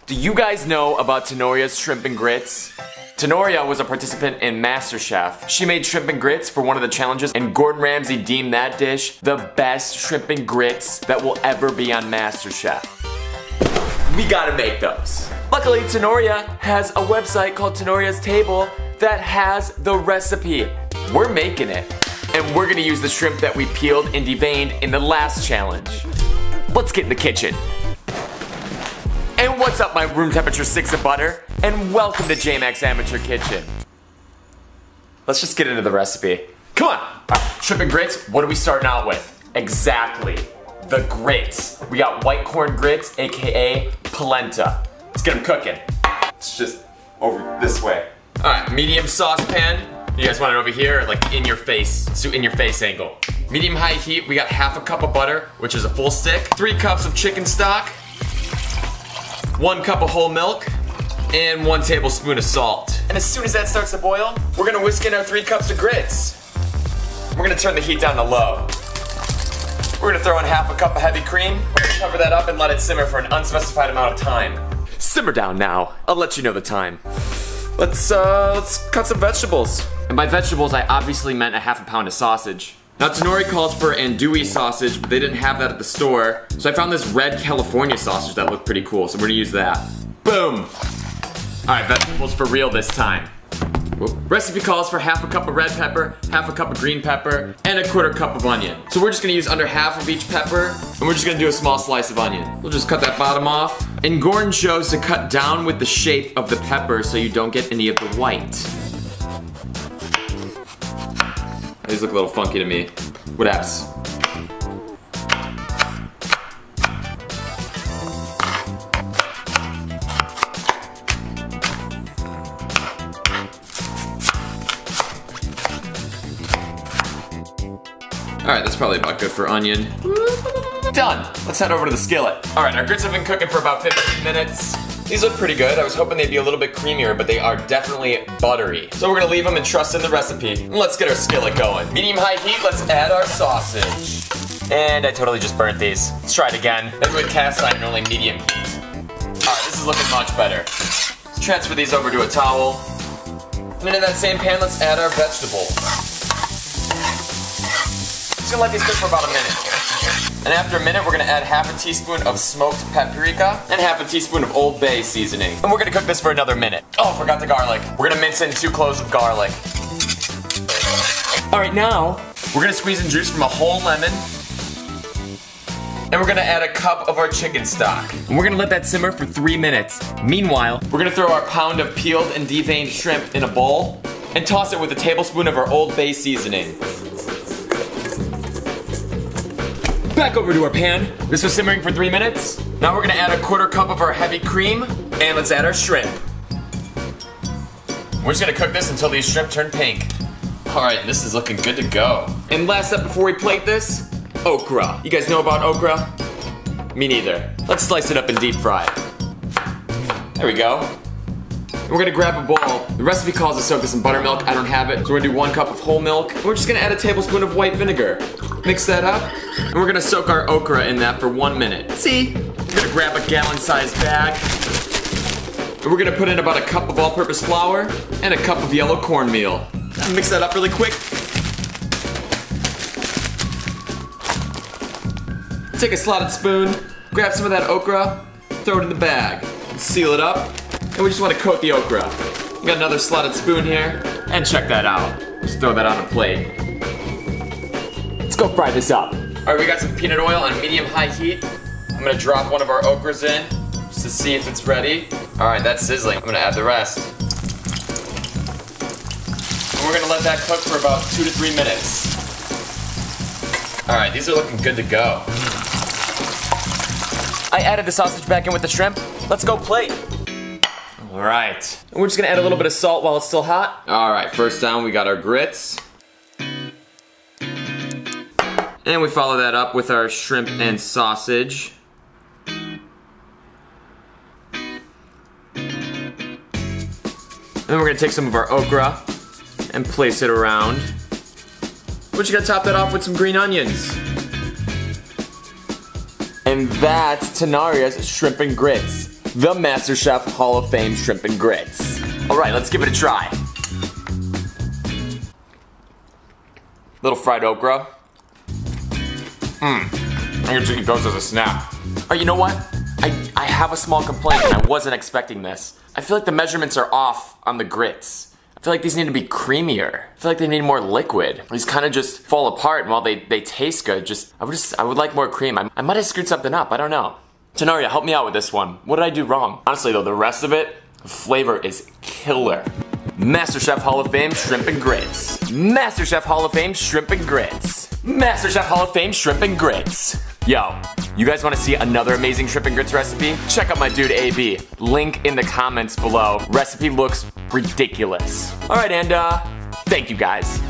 Do you guys know about Tanorria's shrimp and grits? Tanorria was a participant in Masterchef. She made shrimp and grits for one of the challenges, and Gordon Ramsay deemed that dish the best shrimp and grits that will ever be on Masterchef. We gotta make those. Luckily, Tanorria has a website called Tanorria's Table that has the recipe. We're making it. And we're gonna use the shrimp that we peeled and deveined in the last challenge. Let's get in the kitchen. And what's up, my room temperature sticks of butter? And welcome to J-Max Amateur Kitchen. Let's just get into the recipe. Come on! Alright, shrimp and grits, what are we starting out with? Exactly, the grits. We got white corn grits, aka polenta. Let's get them cooking. It's just over this way. Alright, medium saucepan. You guys want it over here or like in your face? So in your face angle. Medium high heat, we got half a cup of butter, which is a full stick. 3 cups of chicken stock. 1 cup of whole milk. And 1 tablespoon of salt. And as soon as that starts to boil, we're gonna whisk in our 3 cups of grits. We're gonna turn the heat down to low. We're gonna throw in half a cup of heavy cream. We're gonna cover that up and let it simmer for an unspecified amount of time. Simmer down now. I'll let you know the time. Let's cut some vegetables. And by vegetables, I obviously meant a half a pound of sausage. Now, Tanorria calls for andouille sausage, but they didn't have that at the store. So I found this red California sausage that looked pretty cool, so we're gonna use that. Boom! Alright, vegetables for real this time. Whoop. Recipe calls for half a cup of red pepper, half a cup of green pepper, and a 1/4 cup of onion. So we're just gonna use under half of each pepper, and we're just gonna do a small slice of onion. We'll just cut that bottom off. And Gordon shows to cut down with the shape of the pepper so you don't get any of the white. These look a little funky to me. What happens? Alright, that's probably about good for onion. Done! Let's head over to the skillet. Alright, our grits have been cooking for about 15 minutes. These look pretty good. I was hoping they'd be a little bit creamier, but they are definitely buttery. So we're gonna leave them and trust in the recipe. And let's get our skillet going. Medium-high heat, let's add our sausage. And I totally just burnt these. Let's try it again. Maybe with cast iron, only medium heat. Alright, this is looking much better. Let's transfer these over to a towel. And then in that same pan, let's add our vegetables. Just gonna let these cook for about a minute. And after a minute, we're gonna add half a teaspoon of smoked paprika and half a teaspoon of Old Bay seasoning. And we're gonna cook this for another minute. Oh, forgot the garlic. We're gonna mince in 2 cloves of garlic. All right, now, we're gonna squeeze in juice from a whole lemon. And we're gonna add a cup of our chicken stock. And we're gonna let that simmer for 3 minutes. Meanwhile, we're gonna throw our pound of peeled and deveined shrimp in a bowl and toss it with a tablespoon of our Old Bay seasoning. Back over to our pan. This was simmering for 3 minutes. Now we're gonna add a 1/4 cup of our heavy cream, and let's add our shrimp. We're just gonna cook this until these shrimp turn pink. All right, this is looking good to go. And last up before we plate this, okra. You guys know about okra? Me neither. Let's slice it up and deep fry it. There we go. And we're gonna grab a bowl. The recipe calls to soak this in buttermilk. I don't have it, so we're gonna do 1 cup of whole milk. And we're just gonna add a tablespoon of white vinegar. Mix that up, and we're gonna soak our okra in that for 1 minute. See? We're gonna grab a gallon-sized bag, and we're gonna put in about a cup of all-purpose flour and a cup of yellow cornmeal. Mix that up really quick. Take a slotted spoon, grab some of that okra, throw it in the bag, seal it up, and we just wanna coat the okra. We got another slotted spoon here, and check that out. Just throw that on a plate. Let's go fry this up. All right, we got some peanut oil on medium-high heat. I'm gonna drop one of our okras in just to see if it's ready. All right, that's sizzling. I'm gonna add the rest. And we're gonna let that cook for about 2 to 3 minutes. All right, these are looking good to go. I added the sausage back in with the shrimp. Let's go plate. All right, and we're just gonna add a little bit of salt while it's still hot. All right, first down, we got our grits. And we follow that up with our shrimp and sausage. And we're gonna take some of our okra and place it around. We're just gonna top that off with some green onions. And that's Tanorria's shrimp and grits. the MasterChef Hall of Fame shrimp and grits. All right, let's give it a try. Little fried okra. I can just eat those as a snack. Oh, you know what? I have a small complaint and I wasn't expecting this. I feel like the measurements are off on the grits. I feel like these need to be creamier. I feel like they need more liquid. These kind of just fall apart, and while they taste good, I would like more cream. I might have screwed something up, I don't know. Tanorria, help me out with this one. What did I do wrong? Honestly though, the rest of it, the flavor is killer. MasterChef Hall of Fame Shrimp and Grits. MasterChef Hall of Fame Shrimp and Grits. MasterChef Hall of Fame Shrimp and Grits. Yo, you guys want to see another amazing shrimp and grits recipe? Check out my dude AB. Link in the comments below. Recipe looks ridiculous. Alright, and thank you guys.